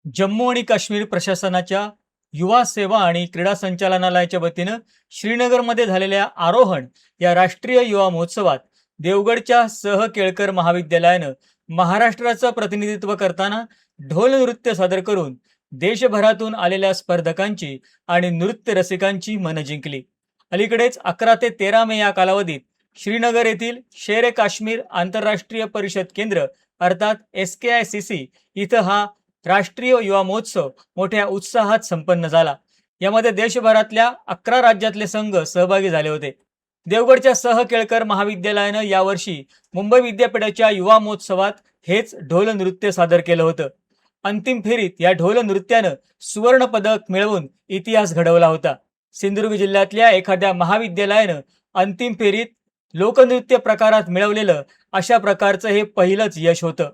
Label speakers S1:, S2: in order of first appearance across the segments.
S1: जम्मू आणि काश्मीर प्रशासनाच्या युवा सेवा आणि क्रीडा संचालनालयाच्या वतीनं श्रीनगरमध्ये झालेल्या आरोहण या राष्ट्रीय युवा महोत्सवात देवगडच्या सह केळकर महाविद्यालयानं महाराष्ट्राचं प्रतिनिधित्व करताना ढोल नृत्य सादर करून देशभरातून आलेल्या स्पर्धकांची आणि नृत्य रसिकांची मनं जिंकली. अलीकडेच 11 ते 13 मे या कालावधीत श्रीनगर येथील शेर काश्मीर आंतरराष्ट्रीय परिषद केंद्र अर्थात SKICC इथं हा राष्ट्रीय युवा महोत्सव मोठ्या उत्साहात संपन्न झाला. यामध्ये देशभरातल्या 11 राज्यातले संघ सहभागी झाले होते. देवगडच्या सह केळकर महाविद्यालयानं यावर्षी मुंबई विद्यापीठाच्या युवा महोत्सवात हेच ढोल नृत्य सादर केलं होतं. अंतिम फेरीत या ढोल नृत्यानं सुवर्ण पदक मिळवून इतिहास घडवला होता. सिंधुदुर्ग जिल्ह्यातल्या एखाद्या महाविद्यालयानं अंतिम फेरीत लोकनृत्य प्रकारात मिळवलेलं अशा प्रकारचं हे पहिलंच यश होतं.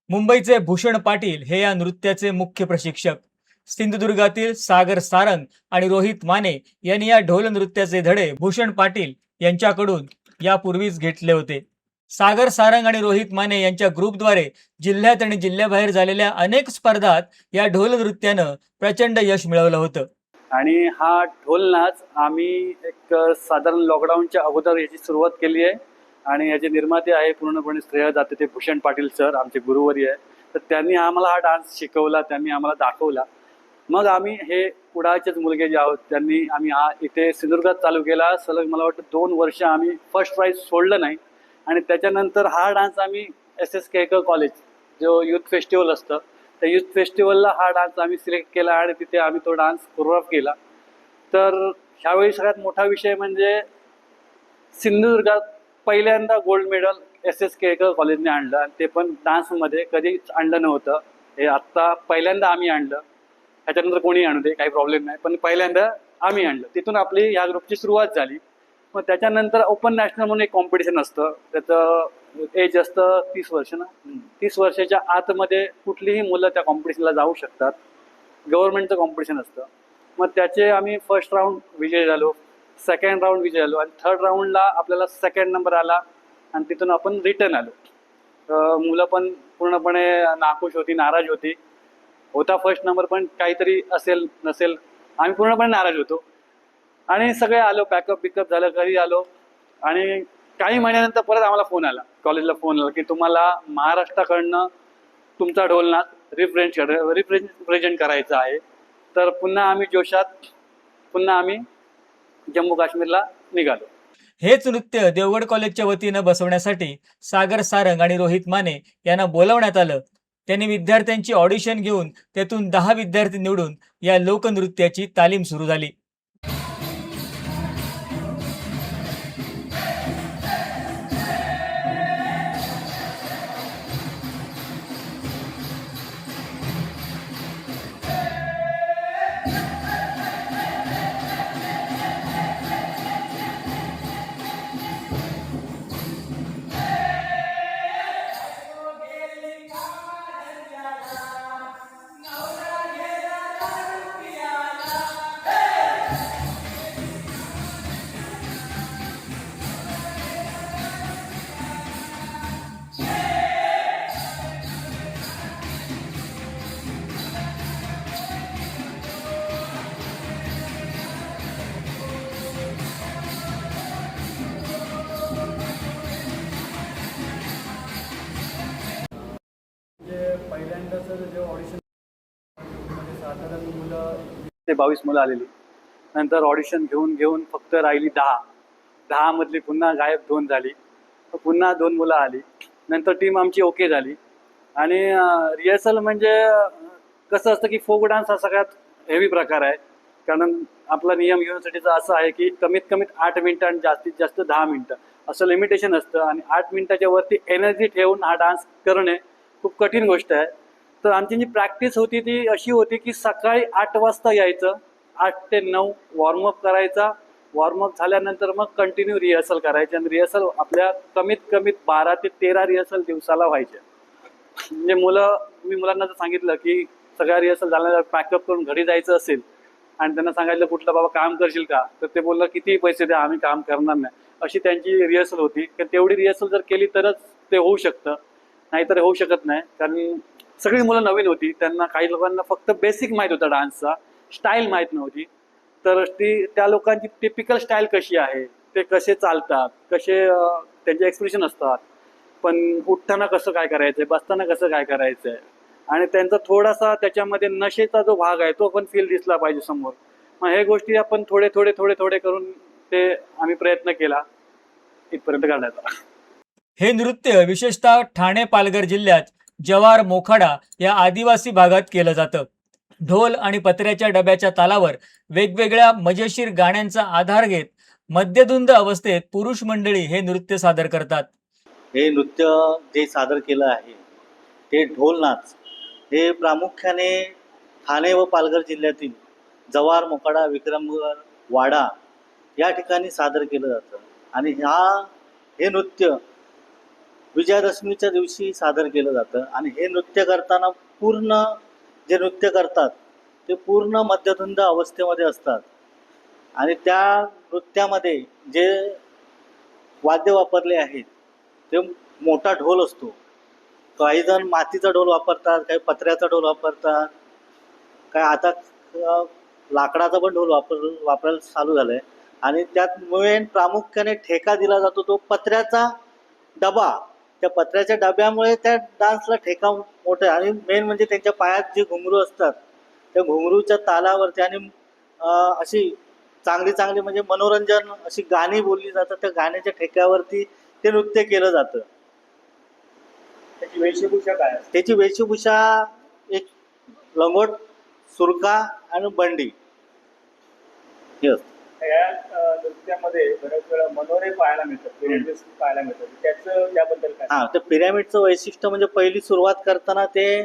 S1: मुंबईचे भूषण पाटील हे या नृत्याचे मुख्य प्रशिक्षक. सिंधुदुर्गातील सागर सारंग आणि रोहित माने यांनी या ढोल नृत्याचे धडे भूषण पाटील यांच्याकडून यापूर्वीच घेतले होते. सागर सारंग आणि रोहित माने यांच्या ग्रुपद्वारे जिल्ह्यात आणि जिल्ह्याबाहेर झालेल्या अनेक स्पर्धात या ढोल नृत्यानं प्रचंड यश मिळवलं होतं.
S2: आणि हा ढोल नाच आम्ही एक साधारण लॉकडाऊनच्या अगोदर याची सुरुवात केली आहे आणि याचे निर्माते आहे पूर्णपणे श्रेय जाते ते भूषण पाटील सर, आमचे गुरुवर्य आहे. तर त्यांनी आम्हाला हा डान्स शिकवला, त्यांनी आम्हाला दाखवला. मग आम्ही हे कुडाळचेच मुलगे जे आहोत त्यांनी आम्ही हा इथे सिंधुदुर्गात चालू केला. सलग मला वाटतं 2 वर्ष आम्ही फर्स्ट प्राईज सोडलं नाही. आणि त्याच्यानंतर हा डान्स आम्ही SS केळकर कॉलेज जो युथ फेस्टिवल असतं त्या युथ फेस्टिवलला हा डान्स आम्ही सिलेक्ट केला आणि तिथे आम्ही तो डान्स कोरिओग्राफ केला. तर ह्यावेळी सगळ्यात मोठा विषय म्हणजे सिंधुदुर्गात पहिल्यांदा गोल्ड मेडल SS केळकर कॉलेजने आणलं आणि ते पण डान्समध्ये कधीच आणलं नव्हतं. हे आत्ता पहिल्यांदा आम्ही आणलं. ह्याच्यानंतर कोणी आणू दे, काही प्रॉब्लेम नाही, पण पहिल्यांदा आम्ही आणलं. तिथून आपली ह्या ग्रुपची सुरुवात झाली. मग त्याच्यानंतर ओपन नॅशनल म्हणून एक कॉम्पिटिशन असतं, त्याचं एज असतं 30 वर्ष ना. 30 वर्षाच्या आतमध्ये कुठलीही मुलं त्या कॉम्पिटिशनला जाऊ शकतात. गव्हर्नमेंटचं कॉम्पिटिशन असतं. मग त्याचे आम्ही फर्स्ट राऊंड विजय झालो, सेकंड राऊंड विजय झालो आणि थर्ड राऊंडला आपल्याला सेकंड नंबर आला आणि तिथून आपण रिटर्न आलो. मुलं पण पूर्णपणे नाखुश होती, नाराज होता फर्स्ट नंबर, पण काहीतरी असेल नसेल आम्ही पूर्णपणे नाराज होतो. आणि सगळे आलो, पॅकअप पिकअप झालं, घरी आलो. आणि काही महिन्यानंतर परत आम्हाला फोन आला, कॉलेजला फोन आला की तुम्हाला महाराष्ट्राकडनं तुमचा ढोल नाच रिप्रेझेंट करायचा आहे. तर पुन्हा आम्ही जोशात पुन्हा आम्ही जम्मू काश्मीरला निघालो.
S1: हेच नृत्य देवगड कॉलेजच्या वतीनं बसवण्यासाठी सागर सारंग आणि रोहित माने यांना बोलावण्यात आलं. त्यांनी विद्यार्थ्यांची ऑडिशन घेऊन त्यातून 10 विद्यार्थी निवडून या लोकनृत्याची तालीम सुरू झाली.
S2: जेव्हा ऑडिशन साधारण मुलं ते 22 मुलं आलेली. नंतर ऑडिशन घेऊन फक्त राहिली 10 मधली पुन्हा गायब 2 झाली. पुन्हा 2 मुलं आली. नंतर टीम आमची ओके झाली. आणि रिहर्सल म्हणजे कसं असतं की फोक डान्स हा सगळ्यात हेवी प्रकार आहे. कारण आपला नियम युनिव्हर्सिटीचा असं आहे की कमीत कमीत 8 मिनिटं आणि जास्तीत जास्त 10 मिनिटं असं लिमिटेशन असतं. आणि 8 मिनिटाच्या वरती एनर्जी ठेवून हा डान्स करणे खूप कठीण गोष्ट आहे. तर आमची जी प्रॅक्टिस होती ती अशी होती की सकाळी 8 वाजता यायचं, 8 ते 9 वॉर्मअप करायचा. वॉर्मअप झाल्यानंतर मग कंटिन्यू रिहर्सल करायची. आणि रिहर्सल आपल्या कमीत कमीत 12 ते 13 रिहर्सल दिवसाला व्हायचे. म्हणजे मी मुलांना जर सांगितलं की सगळ्या रिहर्सल झाल्यानंतर पॅकअप करून घरी जायचं असेल आणि त्यांना सांगायचं कुठलं बाबा काम करशील का, तर ते बोललं कितीही पैसे द्या आम्ही काम करणार नाही, अशी त्यांची रिहर्सल होती. कारण तेवढी रिहर्सल जर केली तरच ते होऊ शकतं, नाहीतर होऊ शकत नाही. कारण सगळी मुलं नवीन होती, त्यांना काही लोकांना फक्त बेसिक माहीत होता डान्सचा, स्टाईल माहीत नव्हती. तर त्या लोकांची टिपिकल स्टाईल कशी आहे, ते कसे चालतात, कसे त्यांचे एक्सप्रेशन असतात, पण उठताना कसं काय करायचंय, बसताना कसं काय करायचंय, आणि त्यांचा थोडासा त्याच्यामध्ये नशेचा जो भाग आहे तो पण फील दिसला पाहिजे समोर. मग हे गोष्टी आपण थोडे करून ते आम्ही प्रयत्न केला इथपर्यंत काढायचा.
S1: हे नृत्य विशेषतः ठाणे पालघर जिल्ह्यात जव्हार मोखाडा या आदिवासी भागात केलं जातं. ढोल आणि पत्र्याच्या डब्याच्या तालावर वेगवेगळ्या मजेशीर गाण्यांचा आधार घेत मद्यधुंद अवस्थेत पुरुष मंडळी हे नृत्य सादर करतात.
S3: हे नृत्य जे सादर केलं आहे ते ढोल नाच हे प्रामुख्याने ठाणे व पालघर जिल्ह्यातील जव्हार, मोखाडा, विक्रमगड, वाडा या ठिकाणी सादर केलं जातं. आणि हे नृत्य विजयादशमीच्या दिवशी सादर केलं जातं. आणि हे नृत्य करताना जे नृत्य करतात ते पूर्ण मद्यधुंद अवस्थेमध्ये असतात. आणि त्या नृत्यामध्ये जे वाद्य वापरले आहेत ते मोठा ढोल असतो. काही जण मातीचा ढोल वापरतात, काही पत्र्याचा ढोल वापरतात, काय आता लाकडाचा पण ढोल वापरायला चालू झालंय. आणि त्यात मेन प्रामुख्याने ठेका दिला जातो तो पत्र्याचा डबा. त्या पत्र्याच्या डब्यामुळे त्या डान्सला ठेका मोठा आहे. आणि मेन म्हणजे त्यांच्या पायात जे घुंगरू असतात त्या घुंगरूच्या तालावरती आणि अशी चांगली म्हणजे मनोरंजन अशी गाणी बोलली जातात. त्या गाण्याच्या ठेक्यावरती ते नृत्य केलं जातं.
S1: त्याची वेशभूषा काय असते?
S3: त्याची वेशभूषा एक लंगोट, सुरका आणि बंडी हे असतं.
S1: या नृत्यामध्ये बऱ्याच वेळा मनोरे पाहायला मिळतात, पिरॅमिड्स पाहायला मिळतात. त्याचं त्याबद्दल काय?
S3: हां, ते पिरॅमिडचं वैशिष्ट्य म्हणजे पहिली सुरुवात करताना ते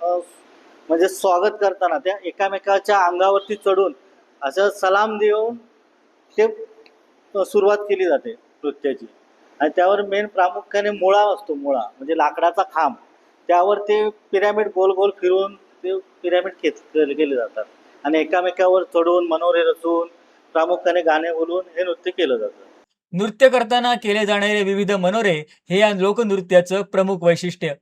S3: म्हणजे स्वागत करताना त्या एकामेकाच्या अंगावरती चढून असं सलाम देऊन ते सुरुवात केली जाते नृत्याची. आणि त्यावर मेन प्रामुख्याने मुळा असतो. मुळा म्हणजे लाकडाचा खांब, त्यावर ते पिरॅमिड गोल गोल फिरून ते पिरॅमिड केले जातात. आणि एकामेकावर चढून मनोरे रचून प्रामुख्याने गाणे बोलून हे नृत्य केलं जातं.
S1: नृत्य करताना केले जाणारे विविध मनोरे हे या लोकनृत्याचं प्रमुख वैशिष्ट्य.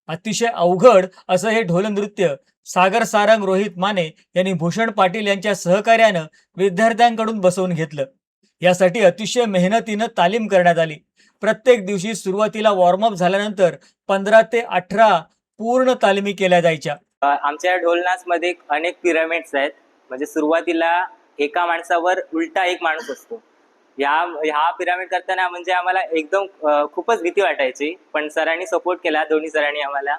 S1: अतिशय अवघड असं हे ढोल नृत्य सागर सारंग, रोहित माने यांनी भूषण पाटील यांच्या सहकार्यानं विद्यार्थ्यांकडून बसवून घेतलं. यासाठी अतिशय मेहनतीनं तालीम करण्यात आली. प्रत्येक दिवशी सुरुवातीला वॉर्मअप झाल्यानंतर 15 ते 18 पूर्ण तालिमी केल्या जायच्या.
S4: आमच्या ढोलनाचमध्ये अनेक पिरॅमिड्स आहेत. म्हणजे सुरुवातीला एका माणसावर उलटा एक माणूस असतो. ह्या पिरॅमिड करताना म्हणजे आम्हाला एकदम खूपच भीती वाटायची, पण सरांनी सपोर्ट केला, दोन्ही सरांनी आम्हाला.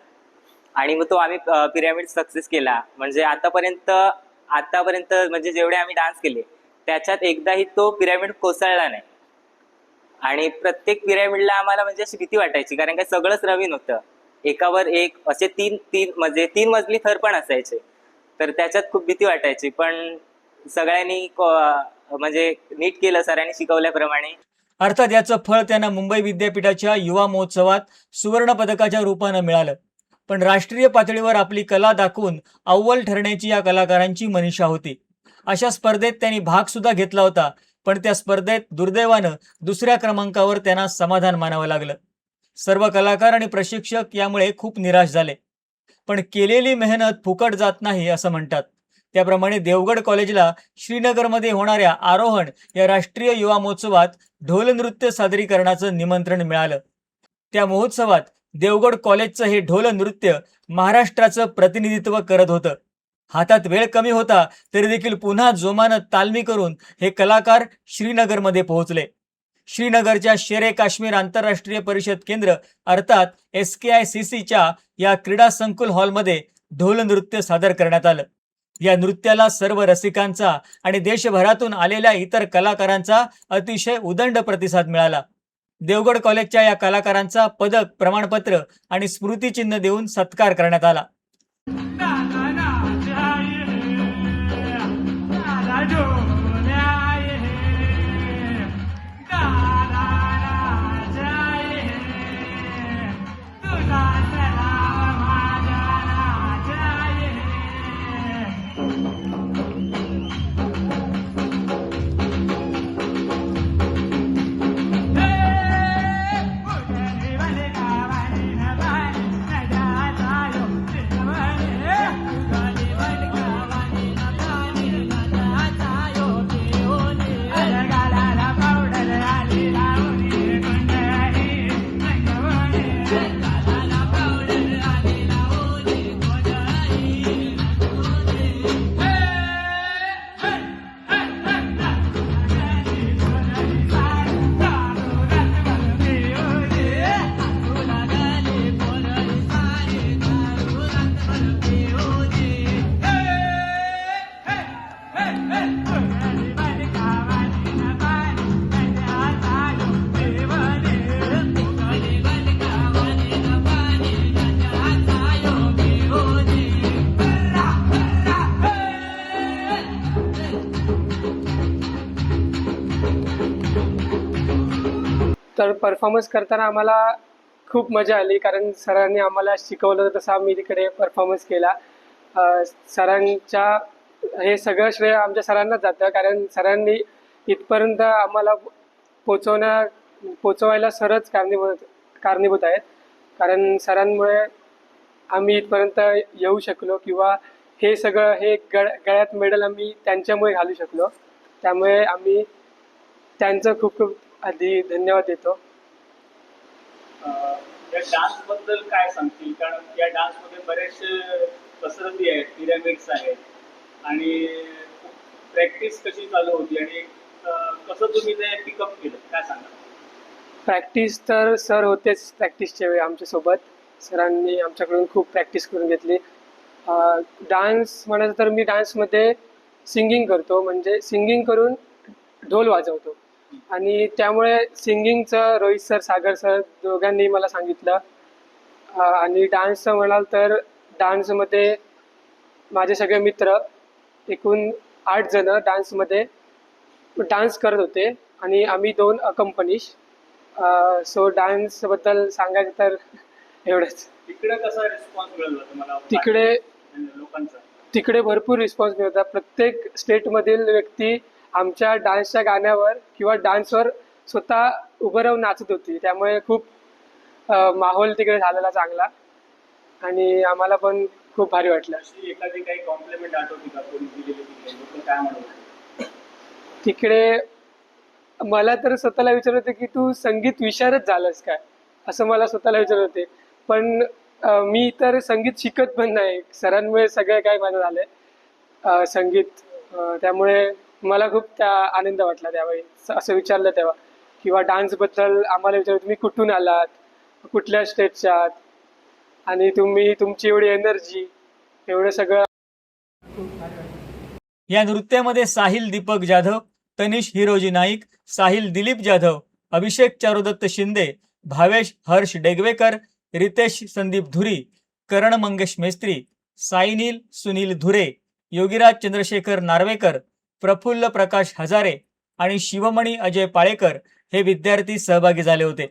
S4: आणि मग तो आम्ही पिरॅमिड सक्सेस केला. म्हणजे आतापर्यंत म्हणजे जेवढे आम्ही डान्स केले त्याच्यात एकदाही तो पिरॅमिड कोसळला नाही. आणि प्रत्येक पिरॅमिडला आम्हाला म्हणजे अशी भीती वाटायची, कारण काय सगळंच नवीन होतं. एकावर एक असे तीन मजली थर पण असायचे, तर त्याच्यात खूप भीती वाटायची. पण सगळ्यांनी म्हणजे नीट केलं सरांनी शिकवल्याप्रमाणे.
S1: अर्थात याचं फळ त्यांना मुंबई विद्यापीठाच्या युवा महोत्सवात सुवर्ण पदकाच्या रूपानं मिळालं. पण राष्ट्रीय पातळीवर आपली कला दाखवून अव्वल ठरण्याची या कलाकारांची मनीषा होती. अशा स्पर्धेत त्यांनी भाग सुद्धा घेतला होता, पण त्या स्पर्धेत दुर्दैवानं दुसऱ्या क्रमांकावर त्यांना समाधान मानावं लागलं. सर्व कलाकार आणि प्रशिक्षक यामुळे खूप निराश झाले. पण केलेली मेहनत फुकट जात नाही असं म्हणतात. त्याप्रमाणे देवगड कॉलेजला श्रीनगरमध्ये होणाऱ्या आरोहण या राष्ट्रीय युवा महोत्सवात ढोल नृत्य सादरीकरणाचं निमंत्रण मिळालं. त्या महोत्सवात देवगड कॉलेजचं हे ढोल नृत्य महाराष्ट्राचं प्रतिनिधित्व करत होतं. हातात वेळ कमी होता तरी देखील पुन्हा जोमानं तालमी करून हे कलाकार श्रीनगरमध्ये पोहोचले. श्रीनगरच्या शेरे काश्मीर आंतरराष्ट्रीय परिषद केंद्र अर्थात SKICCच्या या क्रीडा संकुल हॉलमध्ये ढोल नृत्य सादर करण्यात आलं. या नृत्याला सर्व रसिकांचा आणि देशभरातून आलेल्या इतर कलाकारांचा अतिशय उदंड प्रतिसाद मिळाला. देवगड कॉलेजच्या या कलाकारांचा पदक, प्रमाणपत्र आणि स्मृतिचिन्ह देऊन सत्कार करण्यात आला.
S5: तर परफॉर्मन्स करताना आम्हाला खूप मजा आली, कारण सरांनी आम्हाला शिकवलं तसं आम्ही तिकडे परफॉर्मन्स केला. सरांच्या हे सगळं श्रेय आमच्या सरांनाच जातं, कारण सरांनी इथपर्यंत आम्हाला पोचवायला सरच कारणीभूत आहेत. कारण सरांमुळे आम्ही इथपर्यंत येऊ शकलो, किंवा हे सगळं हे गळ्यात मेडल आम्ही त्यांच्यामुळे घालू शकलो. त्यामुळे आम्ही त्यांचं खूप खूप आधी धन्यवाद देतो.
S6: या डान्स बद्दल काय सांगतील? कारण या डान्समध्ये बरेचसे कसरती आहेत, पिरॅमिड्स आहेत, आणि प्रॅक्टिस कशी चालू होती आणि कसं तुम्ही ते पिकअप केलं, काय सांगा?
S5: प्रॅक्टिस तर सर होतेच प्रॅक्टिसच्या वेळी आमच्यासोबत. सरांनी आमच्याकडून खूप प्रॅक्टिस करून घेतली. डान्स म्हणायचं तर मी डान्समध्ये सिंगिंग करतो, म्हणजे सिंगिंग करून ढोल वाजवतो. आणि त्यामुळे सिंगिंगचं रोहित सर, सागर सर दोघांनी मला सांगितलं. आणि डान्सचं म्हणाल तर डान्समध्ये माझे सगळे मित्र एकूण 8 जण डान्समध्ये डान्स करत होते, आणि आम्ही 2 अकंपनीश. सो डान्सबद्दल सांगायचं तर एवढंच.
S6: तिकडे कसा रिस्पॉन्स मिळाला तुम्हाला
S5: तिकडे
S6: लोकांचा?
S5: तिकडे भरपूर रिस्पॉन्स मिळतात. प्रत्येक स्टेटमधील व्यक्ती आमच्या डान्सच्या गाण्यावर किंवा डान्सवर स्वतः उभं राहून नाचत होती. त्यामुळे खूप माहोल तिकडे झालेला चांगला, आणि आम्हाला पण खूप भारी वाटलं.
S6: अशी एखादी काही कॉम्प्लिमेंट आठवते का कोणी दिलेली? तिकडे लोक काय म्हणत?
S5: तिकडे मला तर स्वतःला विचारत होते की तू संगीत विशारद झालंस काय, असं मला स्वतःला विचारत होते. पण मी तर संगीत शिकत पण नाही, सरांमुळे सगळं काय माझं झालंय संगीत. त्यामुळे मला खूप त्या आनंद वाटला त्यावेळी असं विचारलं तेव्हा. किंवा डान्सबद्दल आम्हाला विचारलं तुम्ही कुठून आलात, कुठल्या स्टेटच्या आहात, आणि तुमची एवढी एनर्जी, एवढं सगळं.
S1: या नृत्यामध्ये साहिल दीपक जाधव, तनिष हिरोजी नाईक, साहिल दिलीप जाधव, अभिषेक चारुदत्त शिंदे, भावेश हर्ष डेगवेकर, रितेश संदीप धुरी, करण मंगेश मेस्त्री, साईनील सुनील धुरे, योगीराज चंद्रशेखर नार्वेकर, प्रफुल्ल प्रकाश हजारे आणि शिवमणी अजय पाळेकर हे विद्यार्थी सहभागी झाले होते.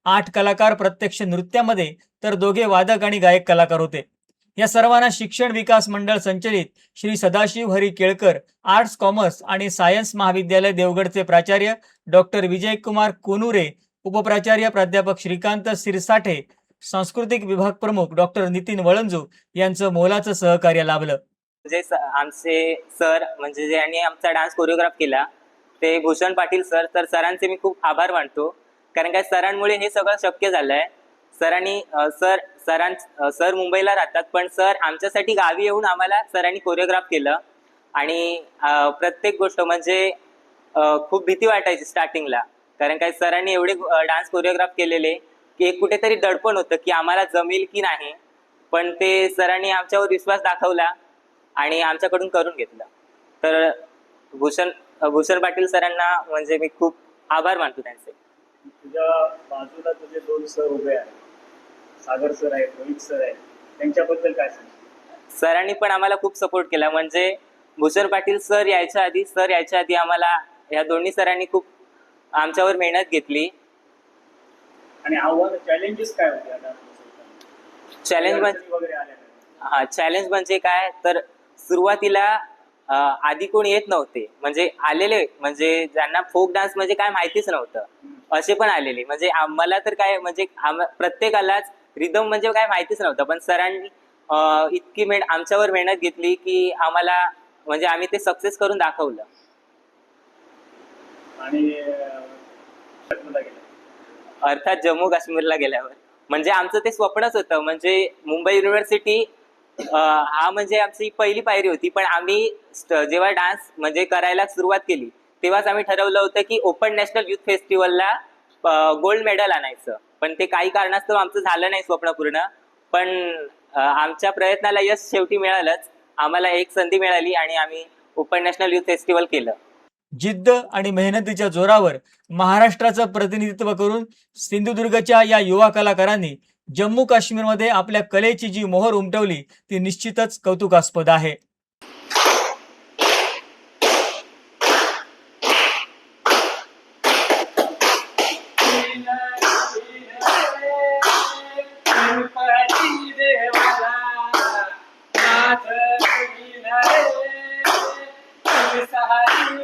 S1: 8 कलाकार प्रत्यक्ष नृत्यामध्ये तर 2 वादक आणि गायक कलाकार होते. या सर्वांना शिक्षण विकास मंडळ संचलित श्री सदाशिव हरी केळकर आर्ट्स, कॉमर्स आणि सायन्स महाविद्यालय देवगडचे प्राचार्य डॉक्टर विजयकुमार कोनुरे, उपप्राचार्य प्राध्यापक श्रीकांत सिरसाठे, सांस्कृतिक विभाग प्रमुख डॉक्टर नितीन वळंजू यांचं मोलाचं सहकार्य लाभलं.
S4: जे आमचे सर म्हणजे ज्यांनी आमचा डान्स कोरिओग्राफ केला ते भूषण पाटील सर. तर सरांचे मी खूप आभार मानतो, कारण काय सरांमुळे हे सगळं शक्य झालंय. सर मुंबईला राहतात, पण सर आमच्यासाठी गावी येऊन आम्हाला सरांनी कोरिओग्राफ केलं. आणि प्रत्येक गोष्ट म्हणजे खूप भीती वाटायची स्टार्टिंगला, कारण काही सरांनी एवढे डान्स कोरिओग्राफ केलेले की एक कुठेतरी दडपण होतं की आम्हाला जमेल की नाही. पण ते सरांनी आमच्यावर विश्वास दाखवला आणि आमच्याकडून करून घेतलं. तर भूषण पाटील सरांना म्हणजे मी खूप आभार मानतो त्यांचे.
S6: तुझ्या बाजूला तुझे 2 सर उभे आहेत, सागर सर आहेत, रोहित सर आहेत, त्यांच्याबद्दल काय सांगशील?
S4: सरांनी पण आम्हाला खूप सपोर्ट केला. म्हणजे भूषण पाटील सर यायच्या आधी आम्हाला या दोन्ही सरांनी खूप आमच्यावर मेहनत घेतली.
S6: आणि आव्हान चॅलेंजेस काय होते आता
S4: चॅलेंज
S6: वगैरे आल्या?
S4: चॅलेंज म्हणजे काय तर सुरुवातीला आधी कोणी येत नव्हते, म्हणजे आलेले म्हणजे ज्यांना फोक डान्स म्हणजे काय माहितीच नव्हतं असे पण आलेले. म्हणजे आम्हाला तर काय म्हणजे प्रत्येकालाच रिदम म्हणजे काय माहितीच नव्हतं, पण सरांनी इतकी आमच्यावर मेहनत घेतली की आम्हाला म्हणजे आम्ही ते सक्सेस करून दाखवलं.
S6: आणि
S4: अर्थात जम्मू काश्मीरला गेल्यावर म्हणजे आमचं ते स्वप्नच होतं. म्हणजे मुंबई युनिव्हर्सिटी हा म्हणजे आमची पहिली पायरी होती, पण आम्ही जेव्हा डान्स म्हणजे करायला सुरुवात केली तेव्हाच आम्ही ठरवलं होतं की ओपन नॅशनल युथ फेस्टिवलला गोल्ड मेडल आणायचं. पण ते काही कारणास्तव आमचं झालं नाही स्वप्न पूर्ण. पण आमच्या प्रयत्नाला यश शेवटी मिळालंच. आम्हाला एक संधी मिळाली आणि आम्ही ओपन नॅशनल युथ फेस्टिवल केलं.
S1: जिद्द आणि मेहनतीच्या जोरावर महाराष्ट्राचं प्रतिनिधित्व करून सिंधुदुर्गच्या या युवा कलाकारांनी जम्मू काश्मीरमध्ये आपल्या कलेची जी मोहर उमटवली ती निश्चितच कौतुकास्पद आहे.
S5: सहारी